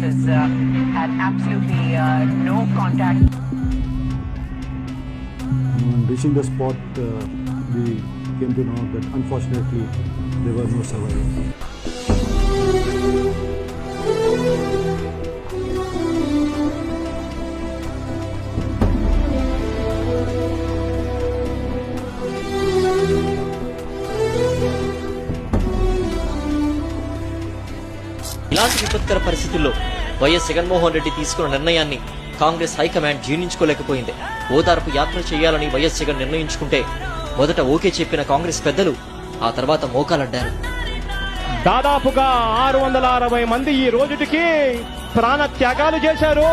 officers had absolutely no contact. On reaching the spot, we came to know that unfortunately there were no survivors. ఇలాంటి విపత్కర పరిస్థితుల్లో YS Jaganmohan Reddy తీసుకున్న నిర్ణయాన్ని Congress high command జీర్ణించుకోలేకపోయింది. ఓదార్పు యాత్ర చేయాలని వైఎస్ జగన్ నిర్ణయించుకుంటే మొదట ఓకే చెప్పిన కాంగ్రెస్ పెద్దలు ఆ తర్వాత మోకాలడ్డారు. దాదాపుగా 660 మంది ఈ రోజుటికి ప్రాణ త్యాగాలు చేశారు.